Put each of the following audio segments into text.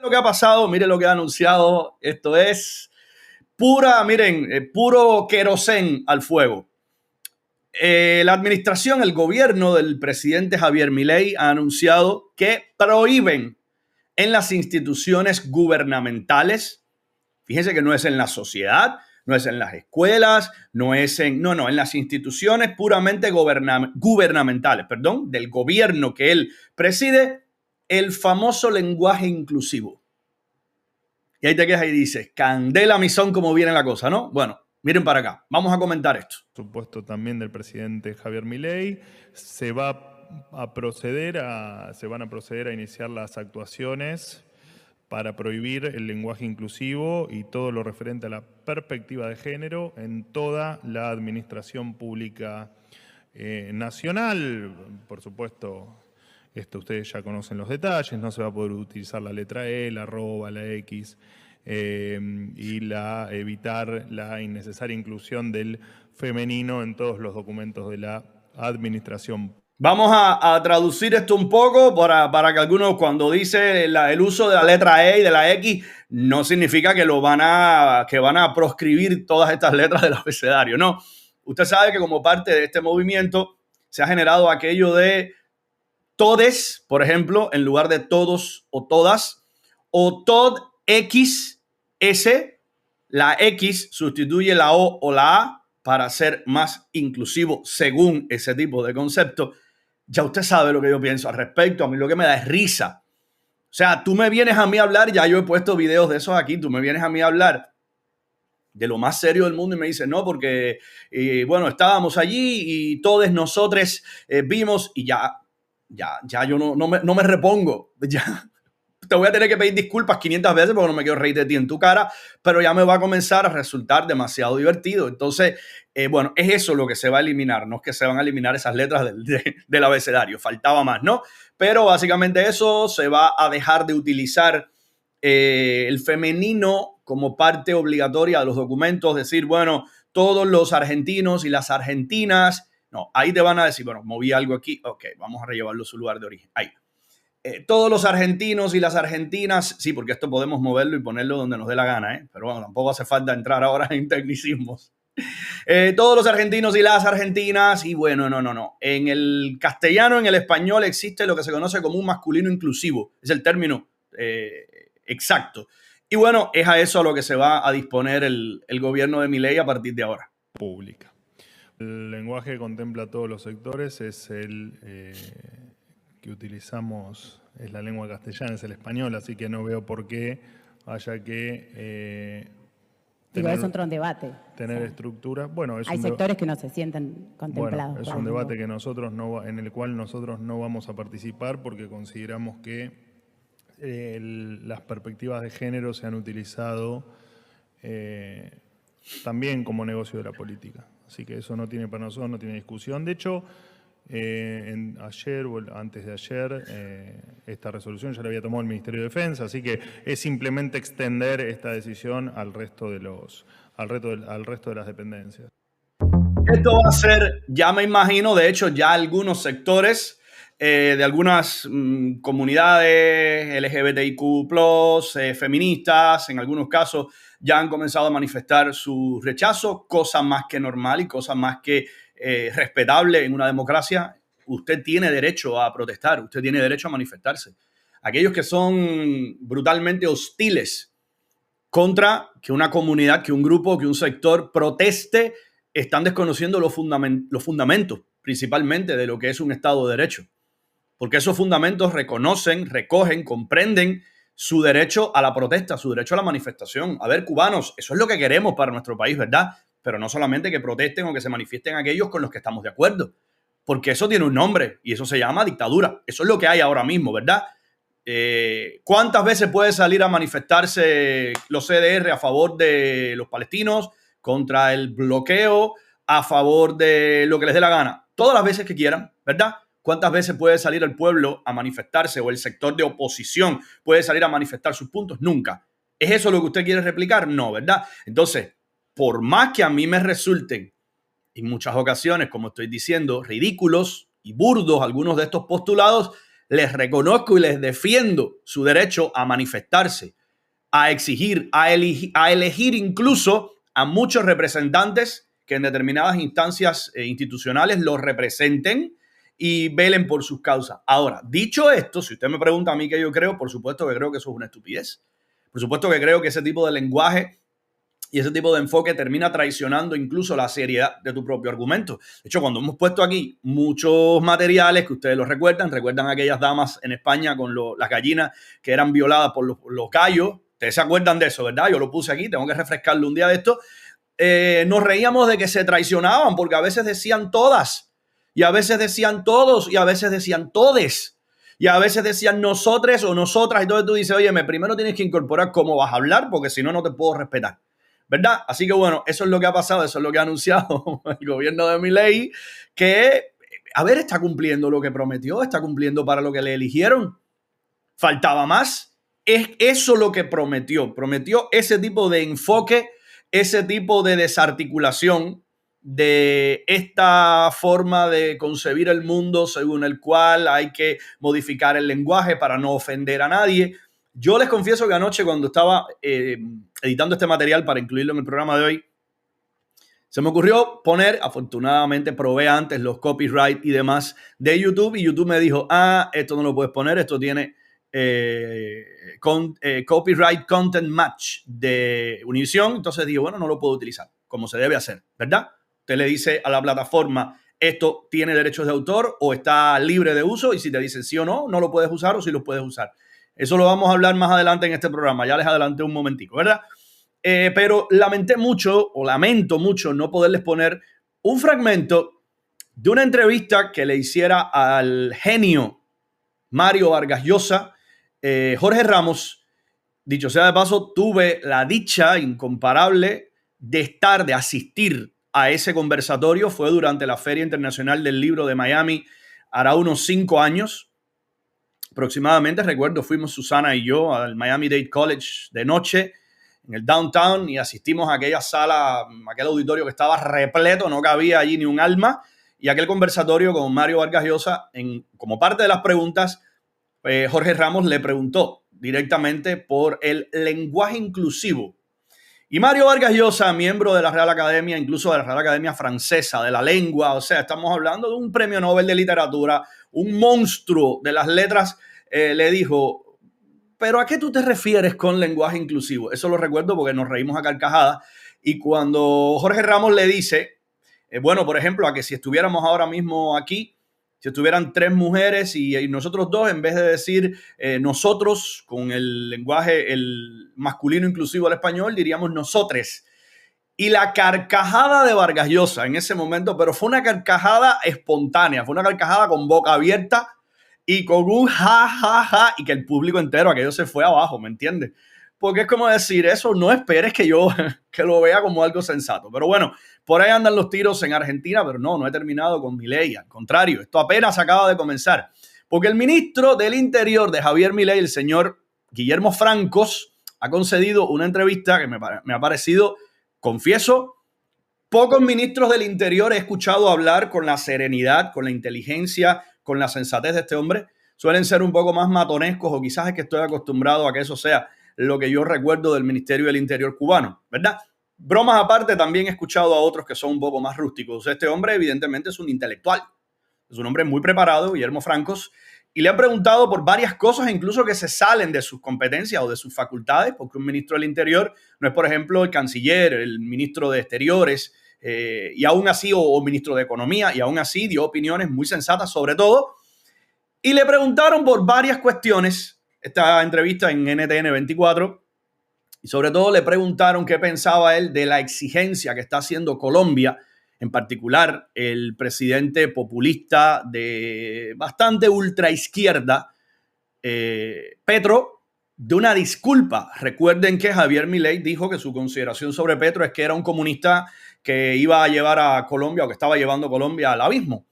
Lo que ha pasado, mire lo que ha anunciado. Esto es puro querosén al fuego. La administración, el gobierno del presidente Javier Milei ha anunciado que prohíben en las instituciones gubernamentales, fíjense que no es en la sociedad, no es en las escuelas, en las instituciones puramente gubernamentales, del gobierno que él preside, el famoso lenguaje inclusivo. Y ahí te quedas y dices, candela misón como viene la cosa, ¿no? Bueno, miren para acá, vamos a comentar esto. Supuesto también del presidente Javier Milei, se van a proceder a iniciar las actuaciones para prohibir el lenguaje inclusivo y todo lo referente a la perspectiva de género en toda la administración pública nacional. Por supuesto, esto ustedes ya conocen los detalles, no se va a poder utilizar la letra E, la arroba, la X y evitar la innecesaria inclusión del femenino en todos los documentos de la administración. Vamos a traducir esto un poco para que algunos, cuando dice el uso de la letra E y de la X, no significa que van a proscribir todas estas letras del abecedario. No, usted sabe que como parte de este movimiento se ha generado aquello de todes, por ejemplo, en lugar de todos o todas, o tod X, S, la X sustituye la O o la A para ser más inclusivo según ese tipo de concepto. Ya usted sabe lo que yo pienso al respecto. A mí lo que me da es risa. O sea, tú me vienes a mí a hablar, ya yo he puesto videos de esos aquí, tú me vienes a mí a hablar de lo más serio del mundo y me dices, no, porque, bueno, estábamos allí y todos nosotros vimos y ya yo no me repongo. Ya te voy a tener que pedir disculpas 500 veces porque no me quiero reír de ti en tu cara, pero ya me va a comenzar a resultar demasiado divertido. Entonces, bueno, es eso lo que se va a eliminar. No es que se van a eliminar esas letras del abecedario, faltaba más, ¿no? Pero básicamente eso, se va a dejar de utilizar el femenino como parte obligatoria de los documentos, decir, bueno, todos los argentinos y las argentinas, no, ahí te van a decir, bueno, moví algo aquí, ok, vamos a rellevarlo a su lugar de origen, ahí. Todos los argentinos y las argentinas, sí, porque esto podemos moverlo y ponerlo donde nos dé la gana, pero bueno, tampoco hace falta entrar ahora en tecnicismos. Todos los argentinos y las argentinas, y bueno, no. En el castellano, en el español, existe lo que se conoce como un masculino inclusivo, es el término exacto. Y bueno, es a eso a lo que se va a disponer el gobierno de Milei a partir de ahora. Pública. El lenguaje que contempla todos los sectores es el que utilizamos, es la lengua castellana, es el español, así que no veo por qué haya que es otro debate. Tener estructura. Bueno, hay sectores que no se sienten contemplados. Bueno, es un debate que en el cual nosotros no vamos a participar porque consideramos que las perspectivas de género se han utilizado también como negocio de la política. Así que eso no tiene para nosotros, no tiene discusión. De hecho, ayer o antes de ayer, esta resolución ya la había tomado el Ministerio de Defensa, así que es simplemente extender esta decisión al resto de las dependencias. Esto va a ser, ya me imagino, de hecho, ya algunos sectores de algunas comunidades LGBTIQ+, feministas, en algunos casos ya han comenzado a manifestar su rechazo, cosa más que normal y cosa más que respetable en una democracia. Usted tiene derecho a protestar, usted tiene derecho a manifestarse. Aquellos que son brutalmente hostiles contra que una comunidad, que un grupo, que un sector proteste, están desconociendo los fundamentos, principalmente de lo que es un Estado de Derecho. Porque esos fundamentos reconocen, recogen, comprenden su derecho a la protesta, su derecho a la manifestación. A ver, cubanos, eso es lo que queremos para nuestro país, ¿verdad? Pero no solamente que protesten o que se manifiesten aquellos con los que estamos de acuerdo, porque eso tiene un nombre y eso se llama dictadura. Eso es lo que hay ahora mismo, ¿verdad? ¿Cuántas veces puede salir a manifestarse los CDR a favor de los palestinos, contra el bloqueo, a favor de lo que les dé la gana? Todas las veces que quieran, ¿verdad? ¿Cuántas veces puede salir el pueblo a manifestarse o el sector de oposición puede salir a manifestar sus puntos? Nunca. ¿Es eso lo que usted quiere replicar? No, ¿verdad? Entonces, por más que a mí me resulten en muchas ocasiones, como estoy diciendo, ridículos y burdos algunos de estos postulados, les reconozco y les defiendo su derecho a manifestarse, a exigir, a elegir incluso a muchos representantes que en determinadas instancias institucionales los representen y velen por sus causas. Ahora, dicho esto, si usted me pregunta a mí qué yo creo, por supuesto que creo que eso es una estupidez. Por supuesto que creo que ese tipo de lenguaje y ese tipo de enfoque termina traicionando incluso la seriedad de tu propio argumento. De hecho, cuando hemos puesto aquí muchos materiales que ustedes los recuerdan aquellas damas en España con las gallinas que eran violadas por los gallos. Ustedes se acuerdan de eso, ¿verdad? Yo lo puse aquí, tengo que refrescarlo un día de esto. Nos reíamos de que se traicionaban porque a veces decían todas, y a veces decían todos, y a veces decían todes, y a veces decían nosotres o nosotras. Y entonces tú dices, oye, primero tienes que incorporar cómo vas a hablar porque si no, no te puedo respetar, ¿verdad? Así que bueno, eso es lo que ha pasado, eso es lo que ha anunciado el gobierno de Milei, que, a ver, está cumpliendo lo que prometió, está cumpliendo para lo que le eligieron. Faltaba más. Es eso lo que prometió. Prometió ese tipo de enfoque, ese tipo de desarticulación de esta forma de concebir el mundo según el cual hay que modificar el lenguaje para no ofender a nadie. Yo les confieso que anoche cuando estaba editando este material para incluirlo en el programa de hoy, se me ocurrió poner, afortunadamente probé antes los copyright y demás de YouTube y YouTube me dijo, esto no lo puedes poner, esto tiene copyright content match de Univision. Entonces dije, bueno, no lo puedo utilizar como se debe hacer, ¿verdad? Usted le dice a la plataforma, esto tiene derechos de autor o está libre de uso, y si te dicen sí o no, no lo puedes usar o sí lo puedes usar. Eso lo vamos a hablar más adelante en este programa, ya les adelanté un momentico, ¿verdad? Pero lamento mucho no poderles poner un fragmento de una entrevista que le hiciera al genio Mario Vargas Llosa, Jorge Ramos. Dicho sea de paso, tuve la dicha incomparable de asistir a ese conversatorio. Fue durante la Feria Internacional del Libro de Miami, hará unos 5 años aproximadamente. Recuerdo, fuimos Susana y yo al Miami-Dade College de noche en el downtown y asistimos a aquella sala, aquel auditorio que estaba repleto, no cabía allí ni un alma, y aquel conversatorio con Mario Vargas Llosa. Como parte de las preguntas, Jorge Ramos le preguntó directamente por el lenguaje inclusivo. Y Mario Vargas Llosa, miembro de la Real Academia, incluso de la Real Academia Francesa de la Lengua, o sea, estamos hablando de un premio Nobel de Literatura, un monstruo de las letras, le dijo, ¿pero a qué tú te refieres con lenguaje inclusivo? Eso lo recuerdo porque nos reímos a carcajadas. Y cuando Jorge Ramos le dice, bueno, por ejemplo, a que si estuviéramos ahora mismo aquí, si estuvieran 3 mujeres y nosotros 2, en vez de decir nosotros con el lenguaje, el masculino inclusivo al español, diríamos nosotres. Y la carcajada de Vargas Llosa en ese momento, pero fue una carcajada espontánea, fue una carcajada con boca abierta y con un ja, ja, ja, y que el público entero, aquello se fue abajo, ¿me entiendes? Porque es como decir, eso no esperes que yo que lo vea como algo sensato. Pero bueno, por ahí andan los tiros en Argentina, pero no he terminado con Milei. Al contrario, esto apenas acaba de comenzar. Porque el ministro del Interior de Javier Milei, el señor Guillermo Francos, ha concedido una entrevista que me ha parecido, confieso, pocos ministros del Interior he escuchado hablar con la serenidad, con la inteligencia, con la sensatez de este hombre. Suelen ser un poco más matonescos, o quizás es que estoy acostumbrado a que eso sea lo que yo recuerdo del Ministerio del Interior cubano, ¿verdad? Bromas aparte, también he escuchado a otros que son un poco más rústicos. Este hombre evidentemente es un intelectual, es un hombre muy preparado, Guillermo Francos, y le han preguntado por varias cosas, incluso que se salen de sus competencias o de sus facultades, porque un ministro del Interior no es, por ejemplo, el canciller, el ministro de Exteriores, y aún así, o ministro de Economía, y aún así dio opiniones muy sensatas sobre todo. Y le preguntaron por varias cuestiones, esta entrevista en NTN 24, y sobre todo le preguntaron qué pensaba él de la exigencia que está haciendo Colombia, en particular el presidente populista de bastante ultraizquierda, Petro, de una disculpa. Recuerden que Javier Milei dijo que su consideración sobre Petro es que era un comunista que iba a llevar a Colombia, o que estaba llevando a Colombia al abismo.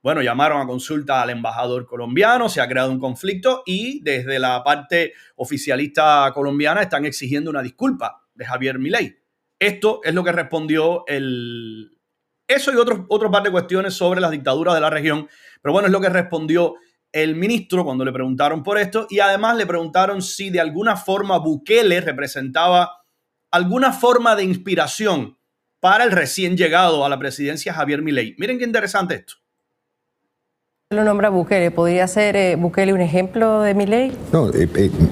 Bueno, llamaron a consulta al embajador colombiano, se ha creado un conflicto y desde la parte oficialista colombiana están exigiendo una disculpa de Javier Milei. Esto es lo que respondió eso y otro par de cuestiones sobre las dictaduras de la región, pero bueno, es lo que respondió el ministro cuando le preguntaron por esto, y además le preguntaron si de alguna forma Bukele representaba alguna forma de inspiración para el recién llegado a la presidencia Javier Milei. Miren qué interesante esto. Lo nombra Bukele. ¿Podría ser Bukele un ejemplo de Milei? No,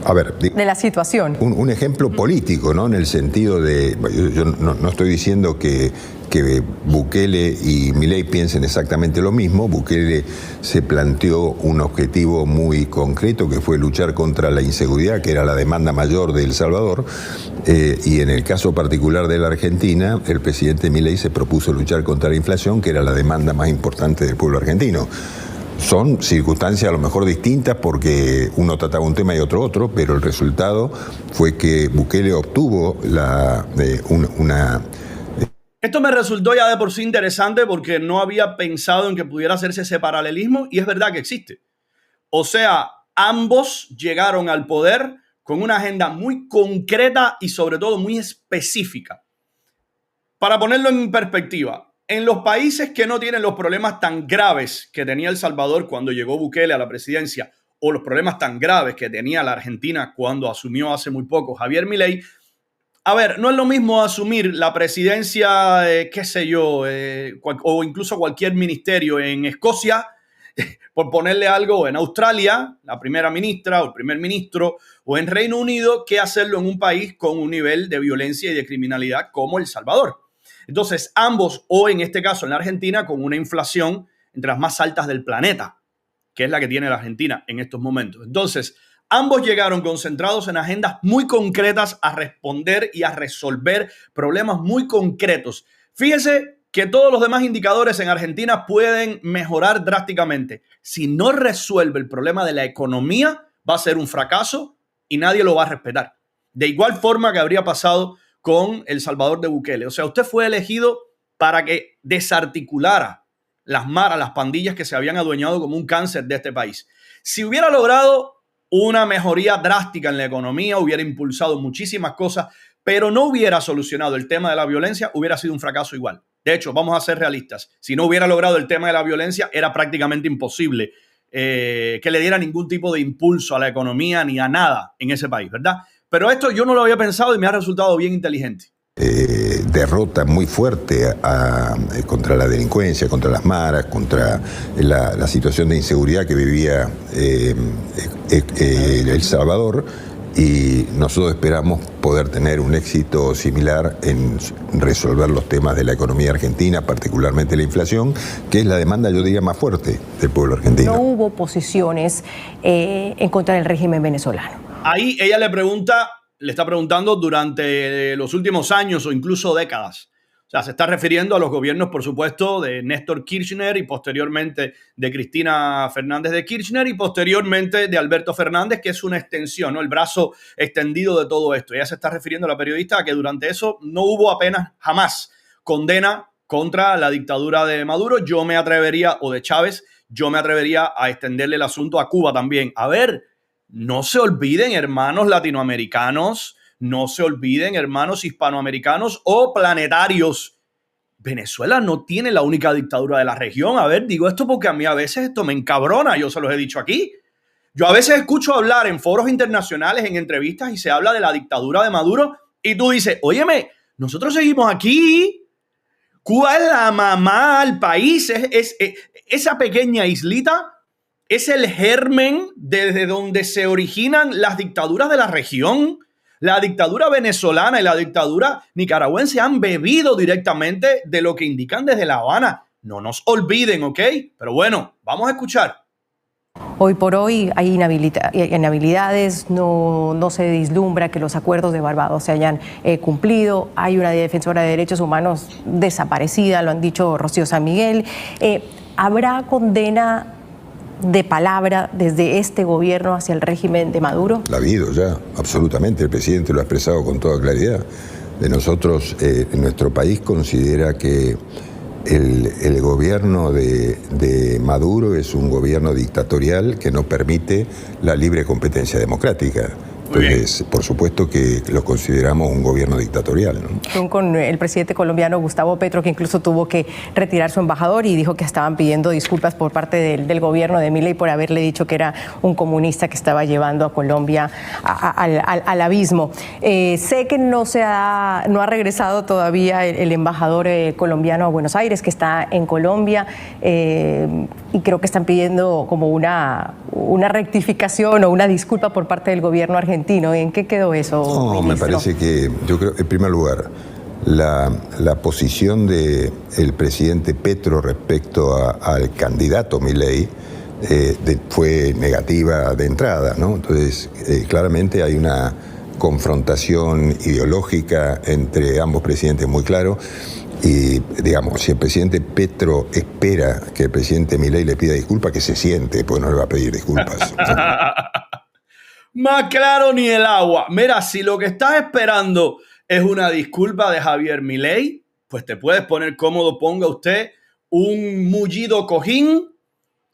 a ver. De la situación. Un ejemplo político, ¿no? En el sentido de. Yo no estoy diciendo que Bukele y Milei piensen exactamente lo mismo. Bukele se planteó un objetivo muy concreto que fue luchar contra la inseguridad, que era la demanda mayor de El Salvador. Y en el caso particular de la Argentina, el presidente Milei se propuso luchar contra la inflación, que era la demanda más importante del pueblo argentino. Son circunstancias a lo mejor distintas porque uno trataba un tema y otro, pero el resultado fue que Bukele obtuvo Esto me resultó ya de por sí interesante porque no había pensado en que pudiera hacerse ese paralelismo y es verdad que existe. O sea, ambos llegaron al poder con una agenda muy concreta y sobre todo muy específica. Para ponerlo en perspectiva, en los países que no tienen los problemas tan graves que tenía El Salvador cuando llegó Bukele a la presidencia o los problemas tan graves que tenía la Argentina cuando asumió hace muy poco Javier Milei, a ver, no es lo mismo asumir la presidencia, qué sé yo, o incluso cualquier ministerio en Escocia, por ponerle algo, en Australia, la primera ministra o el primer ministro, o en Reino Unido, que hacerlo en un país con un nivel de violencia y de criminalidad como El Salvador. Entonces, ambos, o en este caso en la Argentina, con una inflación entre las más altas del planeta, que es la que tiene la Argentina en estos momentos. Entonces, ambos llegaron concentrados en agendas muy concretas a responder y a resolver problemas muy concretos. Fíjese que todos los demás indicadores en Argentina pueden mejorar drásticamente. Si no resuelve el problema de la economía, va a ser un fracaso y nadie lo va a respetar. De igual forma que habría pasado con El Salvador de Bukele. O sea, usted fue elegido para que desarticulara las maras, las pandillas que se habían adueñado como un cáncer de este país. Si hubiera logrado una mejoría drástica en la economía, hubiera impulsado muchísimas cosas, pero no hubiera solucionado el tema de la violencia, hubiera sido un fracaso igual. De hecho, vamos a ser realistas. Si no hubiera logrado el tema de la violencia, era prácticamente imposible que le diera ningún tipo de impulso a la economía ni a nada en ese país, ¿verdad? Pero esto yo no lo había pensado y me ha resultado bien inteligente. Derrota muy fuerte contra la delincuencia, contra las maras, contra la situación de inseguridad que vivía El Salvador, y nosotros esperamos poder tener un éxito similar en resolver los temas de la economía argentina, particularmente la inflación, que es la demanda, yo diría, más fuerte del pueblo argentino. No hubo posiciones en contra del régimen venezolano. Ahí ella le está preguntando durante los últimos años o incluso décadas. O sea, se está refiriendo a los gobiernos, por supuesto, de Néstor Kirchner y posteriormente de Cristina Fernández de Kirchner y posteriormente de Alberto Fernández, que es una extensión, ¿no? El brazo extendido de todo esto. Ella se está refiriendo a la periodista a que durante eso no hubo apenas jamás condena contra la dictadura de Maduro. Yo me atrevería, o de Chávez, yo me atrevería a extenderle el asunto a Cuba también. A ver, no se olviden, hermanos latinoamericanos, no se olviden, hermanos hispanoamericanos o planetarios. Venezuela no tiene la única dictadura de la región. A ver, digo esto porque a mí a veces esto me encabrona, yo se los he dicho aquí. Yo a veces escucho hablar en foros internacionales, en entrevistas, y se habla de la dictadura de Maduro, y tú dices, óyeme, nosotros seguimos aquí. Cuba es la mamá al país, esa pequeña islita es el germen desde donde se originan las dictaduras de la región. La dictadura venezolana y la dictadura nicaragüense han bebido directamente de lo que indican desde La Habana. No nos olviden, ¿ok? Pero bueno, vamos a escuchar. Hoy por hoy hay inhabilidades, no se vislumbra que los acuerdos de Barbados se hayan cumplido. Hay una defensora de derechos humanos desaparecida, lo han dicho Rocío San Miguel. ¿Habrá condena de palabra desde este gobierno hacia el régimen de Maduro? La ha habido ya, absolutamente. El presidente lo ha expresado con toda claridad. De nosotros, en nuestro país considera que el gobierno de Maduro es un gobierno dictatorial que no permite la libre competencia democrática. Entonces, por supuesto que lo consideramos un gobierno dictatorial, ¿no? Con el presidente colombiano Gustavo Petro, que incluso tuvo que retirar su embajador y dijo que estaban pidiendo disculpas por parte del gobierno de Milei por haberle dicho que era un comunista que estaba llevando a Colombia al abismo. Sé que no ha regresado todavía el embajador colombiano a Buenos Aires, que está en Colombia, y creo que están pidiendo como una rectificación o una disculpa por parte del gobierno argentino. ¿En qué quedó eso, No, ministro? me parece que, yo creo, en primer lugar, la posición del presidente Petro respecto al candidato Milei fue negativa de entrada, ¿no? Entonces, claramente hay una confrontación ideológica entre ambos presidentes muy claro. Y, digamos, si el presidente Petro espera que el presidente Milei le pida disculpas, que se siente, porque no le va a pedir disculpas. Más claro ni el agua. Mira, si lo que estás esperando es una disculpa de Javier Milei, pues te puedes poner cómodo, ponga usted un mullido cojín,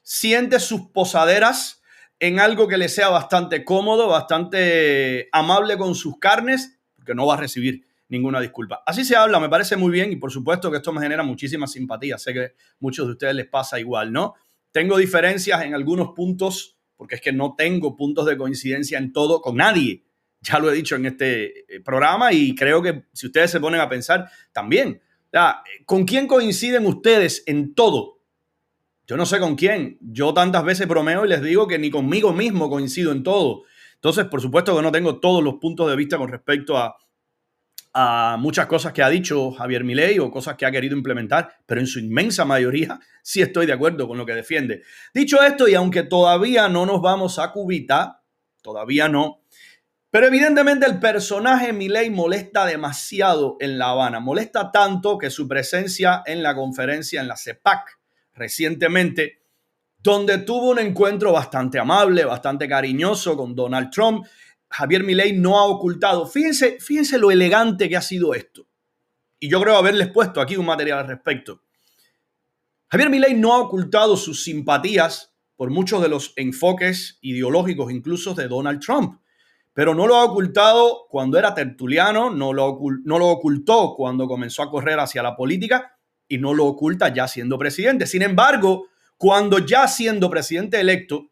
siente sus posaderas en algo que le sea bastante cómodo, bastante amable con sus carnes, porque no va a recibir ninguna disculpa. Así se habla, me parece muy bien, y por supuesto que esto me genera muchísima simpatía. Sé que a muchos de ustedes les pasa igual, ¿no? Tengo diferencias en algunos puntos, porque es que no tengo puntos de coincidencia en todo con nadie. Ya lo he dicho en este programa y creo que si ustedes se ponen a pensar también. ¿Con quién coinciden ustedes en todo? Yo no sé con quién. Yo tantas veces bromeo y les digo que ni conmigo mismo coincido en todo. Entonces, por supuesto que no tengo todos los puntos de vista con respecto a muchas cosas que ha dicho Javier Milei o cosas que ha querido implementar, pero en su inmensa mayoría sí estoy de acuerdo con lo que defiende. Dicho esto, y aunque todavía no nos vamos a cubita, todavía no, pero evidentemente el personaje Milei molesta demasiado en La Habana. Molesta tanto que su presencia en la conferencia en la CEPAC recientemente, donde tuvo un encuentro bastante amable, bastante cariñoso con Donald Trump, Javier Milei no ha ocultado. Fíjense lo elegante que ha sido esto. Y yo creo haberles puesto aquí un material al respecto. Javier Milei no ha ocultado sus simpatías por muchos de los enfoques ideológicos incluso de Donald Trump. Pero no lo ha ocultado cuando era tertuliano, no lo ocultó cuando comenzó a correr hacia la política y no lo oculta ya siendo presidente. Sin embargo, cuando ya siendo presidente electo,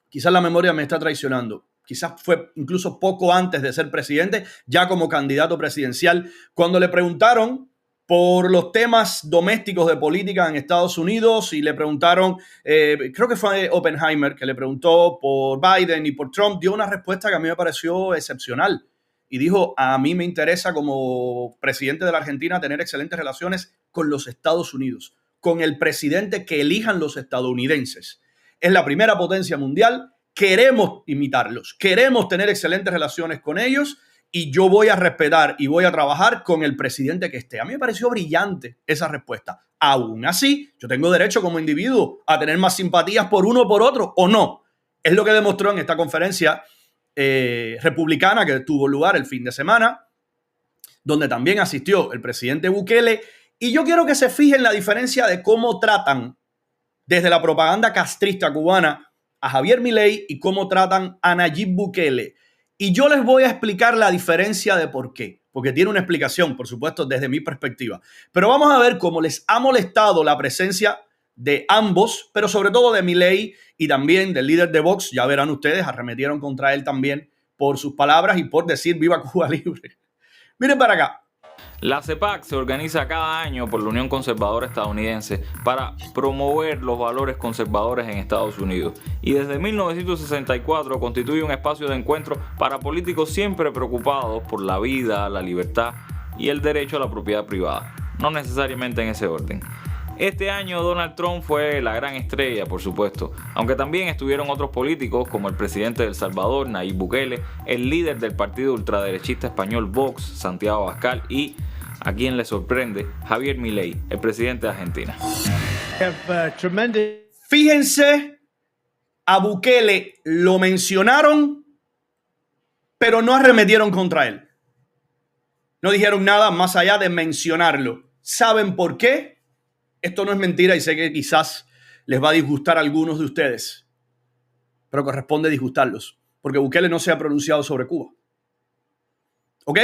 quizás la memoria me está traicionando, quizás fue incluso poco antes de ser presidente, ya como candidato presidencial, cuando le preguntaron por los temas domésticos de política en Estados Unidos y le preguntaron, creo que fue Oppenheimer que le preguntó por Biden y por Trump, dio una respuesta que a mí me pareció excepcional y dijo, a mí me interesa como presidente de la Argentina tener excelentes relaciones con los Estados Unidos, con el presidente que elijan los estadounidenses. Es la primera potencia mundial. Queremos imitarlos, queremos tener excelentes relaciones con ellos y yo voy a respetar y voy a trabajar con el presidente que esté. A mí me pareció brillante esa respuesta. Aún así, yo tengo derecho como individuo a tener más simpatías por uno o por otro, ¿o no? Es lo que demostró en esta conferencia republicana que tuvo lugar el fin de semana, donde también asistió el presidente Bukele. Y yo quiero que se fijen la diferencia de cómo tratan desde la propaganda castrista cubana a Javier Milei y cómo tratan a Nayib Bukele. Y yo les voy a explicar la diferencia de por qué. Porque tiene una explicación, por supuesto, desde mi perspectiva. Pero vamos a ver cómo les ha molestado la presencia de ambos, pero sobre todo de Milei y también del líder de Vox. Ya verán ustedes, arremetieron contra él también por sus palabras y por decir viva Cuba libre. Miren para acá. La CEPAC se organiza cada año por la Unión Conservadora Estadounidense para promover los valores conservadores en Estados Unidos y desde 1964 constituye un espacio de encuentro para políticos siempre preocupados por la vida, la libertad y el derecho a la propiedad privada, no necesariamente en ese orden. Este año Donald Trump fue la gran estrella, por supuesto, aunque también estuvieron otros políticos como el presidente de El Salvador, Nayib Bukele, el líder del partido ultraderechista español Vox, Santiago Abascal y, a quien le sorprende, Javier Milei, el presidente de Argentina. Fíjense, a Bukele lo mencionaron, pero no arremetieron contra él. No dijeron nada más allá de mencionarlo. ¿Saben por qué? Esto no es mentira y sé que quizás les va a disgustar a algunos de ustedes, pero corresponde disgustarlos. porque Bukele no se ha pronunciado sobre Cuba. ¿Ok?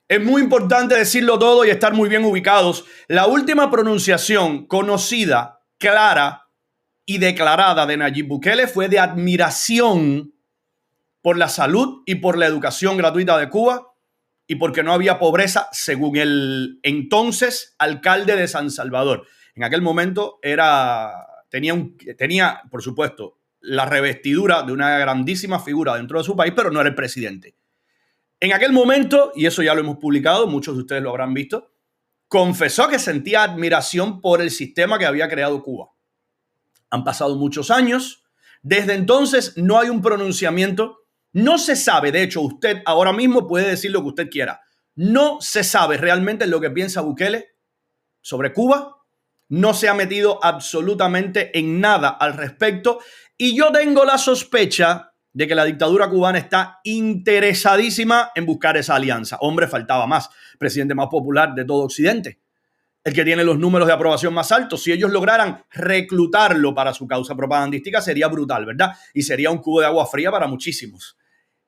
Es muy importante decirlo todo y estar muy bien ubicados. La última pronunciación conocida, clara y declarada de Nayib Bukele fue de admiración por la salud y por la educación gratuita de Cuba y porque no había pobreza, según el entonces alcalde de San Salvador. En aquel momento tenía, por supuesto, la revestidura de una grandísima figura dentro de su país, pero no era el presidente. En aquel momento, y eso ya lo hemos publicado, muchos de ustedes lo habrán visto, confesó que sentía admiración por el sistema que había creado Cuba. Han pasado muchos años. Desde entonces no hay un pronunciamiento. No se sabe, de hecho, usted ahora mismo puede decir lo que usted quiera. No se sabe realmente lo que piensa Bukele sobre Cuba. No se ha metido absolutamente en nada al respecto. Y yo tengo la sospecha de que la dictadura cubana está interesadísima en buscar esa alianza. Hombre, faltaba más. Presidente más popular de todo Occidente. El que tiene los números de aprobación más altos. Si ellos lograran reclutarlo para su causa propagandística, sería brutal, ¿verdad? Y sería un cubo de agua fría para muchísimos.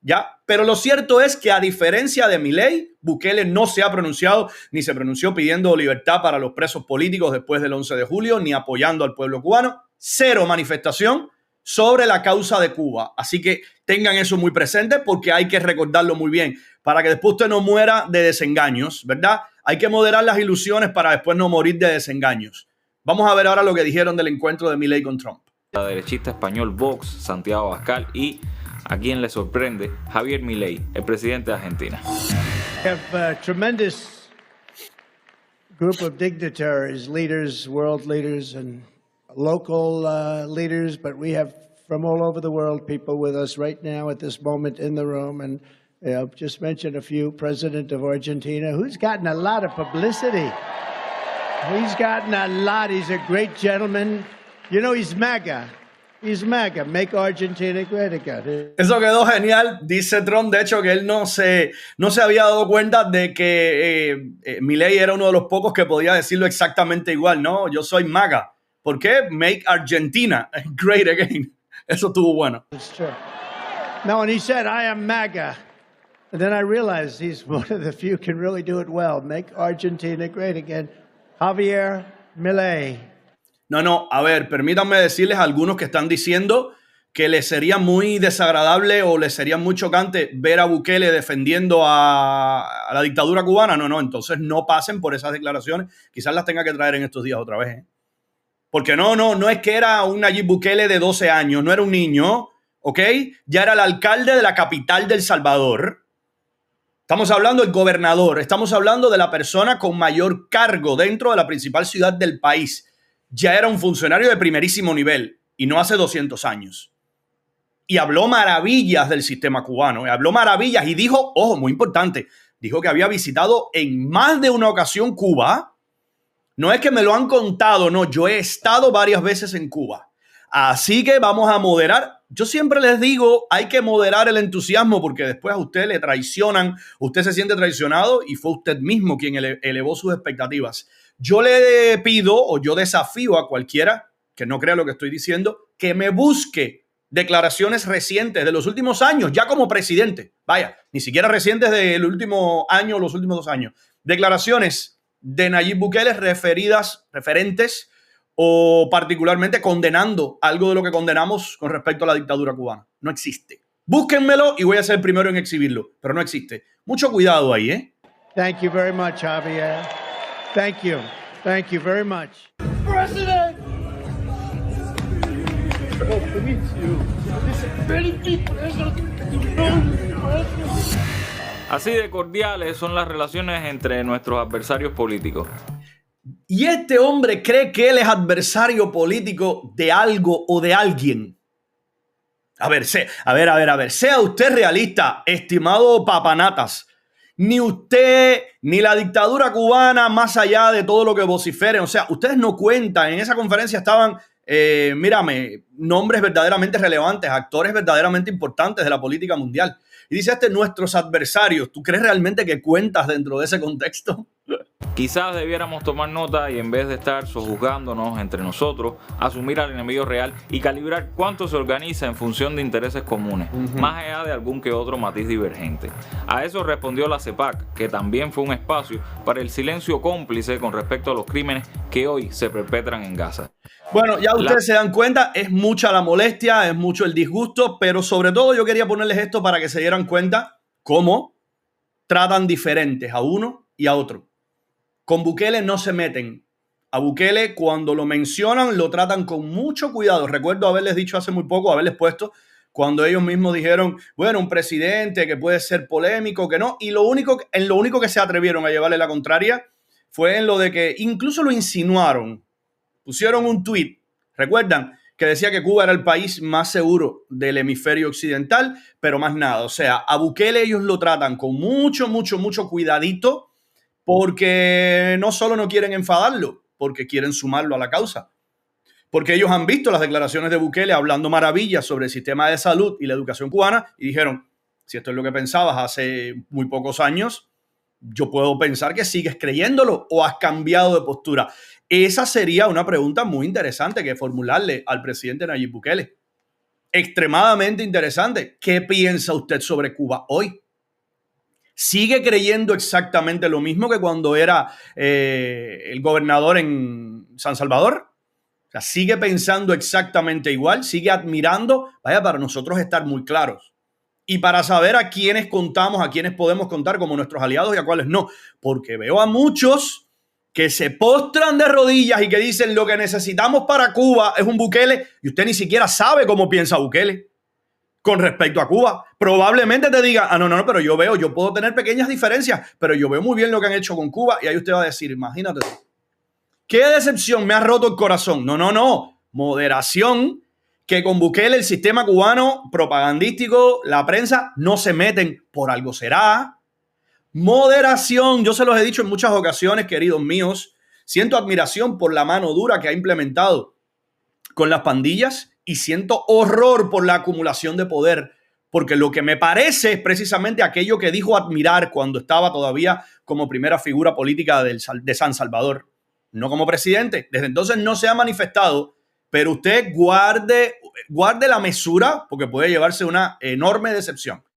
¿Ya? Pero lo cierto es que, a diferencia de Milei, Bukele no se ha pronunciado, ni se pronunció pidiendo libertad para los presos políticos después del 11 de julio, ni apoyando al pueblo cubano. Cero manifestación sobre la causa de Cuba. Así que tengan eso muy presente, porque hay que recordarlo muy bien para que después usted no muera de desengaños, ¿verdad? Hay que moderar las ilusiones para después no morir de desengaños. Vamos a ver ahora lo que dijeron del encuentro de Milei con Trump. La derechista español Vox, Santiago Abascal, y a quien le sorprende, Javier Milei, el presidente de Argentina. We have a tremendous group of dignitaries, leaders, world leaders, and local leaders, but we have from all over the world people with us right now at this moment in the room. And just mention a few. President of Argentina, who's gotten a lot of publicity. He's gotten a lot. He's a great gentleman. You know, he's MAGA. He's MAGA. Make Argentina great again. Eso quedó genial. Dice Trump, de hecho, que él no se había dado cuenta de que Milei era uno de los pocos que podía decirlo exactamente igual, ¿no? Yo soy MAGA. ¿Por qué? Make Argentina great again. Eso estuvo bueno. It's true. No, and he said, I am MAGA. And then I realized he's one of the few who can really do it well. Make Argentina great again. Javier Milei. No, a ver, permítanme decirles a algunos que están diciendo que les sería muy desagradable o les sería muy chocante ver a Bukele defendiendo a la dictadura cubana. No, entonces no pasen por esas declaraciones. Quizás las tenga que traer en estos días otra vez, ¿eh? Porque no es que era un Nayib Bukele de 12 años, no era un niño, ¿ok? Ya era el alcalde de la capital de El Salvador. Estamos hablando del gobernador, estamos hablando de la persona con mayor cargo dentro de la principal ciudad del país. Ya era un funcionario de primerísimo nivel y no hace 200 años. Y habló maravillas del sistema cubano, habló maravillas y dijo, ojo, muy importante, dijo que había visitado en más de una ocasión Cuba. No es que me lo han contado, no, yo he estado varias veces en Cuba. Así que vamos a moderar. Yo siempre les digo, hay que moderar el entusiasmo porque después a usted le traicionan, usted se siente traicionado y fue usted mismo quien elevó sus expectativas. Yo le pido o yo desafío a cualquiera que no crea lo que estoy diciendo, que me busque declaraciones recientes de los últimos años, ya como presidente. Vaya, ni siquiera recientes del último año o los últimos 2 años. Declaraciones de Nayib Bukele referentes o particularmente condenando algo de lo que condenamos con respecto a la dictadura cubana. No existe. Búsquenmelo y voy a ser el primero en exhibirlo, pero no existe. Mucho cuidado ahí, ¿eh? Thank you very much, Javier. Thank you. Thank you very much. President! Así de cordiales son las relaciones entre nuestros adversarios políticos. Y este hombre cree que él es adversario político de algo o de alguien. A ver, sea usted realista, estimado papanatas. Ni usted, ni la dictadura cubana, más allá de todo lo que vociferen. O sea, ustedes no cuentan. En esa conferencia estaban, nombres verdaderamente relevantes, actores verdaderamente importantes de la política mundial. Y dice nuestros adversarios. ¿Tú crees realmente que cuentas dentro de ese contexto? Quizás debiéramos tomar nota y en vez de estar sojuzgándonos entre nosotros, asumir al enemigo real y calibrar cuánto se organiza en función de intereses comunes, más allá de algún que otro matiz divergente. A eso respondió la CEPAC, que también fue un espacio para el silencio cómplice con respecto a los crímenes que hoy se perpetran en Gaza. Bueno, ya ustedes se dan cuenta, es mucha la molestia, es mucho el disgusto, pero sobre todo yo quería ponerles esto para que se dieran cuenta cómo tratan diferentes a uno y a otro. Con Bukele no se meten. A Bukele, cuando lo mencionan, lo tratan con mucho cuidado. Recuerdo haberles dicho hace muy poco, haberles puesto, cuando ellos mismos dijeron, bueno, un presidente que puede ser polémico, que no. Y lo único que se atrevieron a llevarle la contraria fue en lo de que incluso lo insinuaron. Pusieron un tuit, ¿recuerdan? Que decía que Cuba era el país más seguro del hemisferio occidental, pero más nada. O sea, a Bukele ellos lo tratan con mucho cuidadito, porque no solo no quieren enfadarlo, porque quieren sumarlo a la causa. Porque ellos han visto las declaraciones de Bukele hablando maravillas sobre el sistema de salud y la educación cubana y dijeron, si esto es lo que pensabas hace muy pocos años, yo puedo pensar que sigues creyéndolo o has cambiado de postura. Esa sería una pregunta muy interesante que formularle al presidente Nayib Bukele. Extremadamente interesante. ¿Qué piensa usted sobre Cuba hoy? ¿Sigue creyendo exactamente lo mismo que cuando era el gobernador en San Salvador? O sea, ¿sigue pensando exactamente igual? ¿Sigue admirando? Vaya, para nosotros estar muy claros. Y para saber a quiénes contamos, a quiénes podemos contar como nuestros aliados y a cuáles no. Porque veo a muchos que se postran de rodillas y que dicen lo que necesitamos para Cuba es un Bukele y usted ni siquiera sabe cómo piensa Bukele con respecto a Cuba. Probablemente te diga, no, pero yo puedo tener pequeñas diferencias, pero yo veo muy bien lo que han hecho con Cuba y ahí usted va a decir, imagínate tú. ¿Qué decepción? Me ha roto el corazón. No. Moderación, que con Bukele el sistema cubano propagandístico, la prensa, no se meten. Por algo será. Moderación. Yo se los he dicho en muchas ocasiones, queridos míos. Siento admiración por la mano dura que ha implementado con las pandillas y siento horror por la acumulación de poder, porque lo que me parece es precisamente aquello que dijo admirar cuando estaba todavía como primera figura política de San Salvador, no como presidente. Desde entonces no se ha manifestado, pero usted guarde la mesura porque puede llevarse una enorme decepción.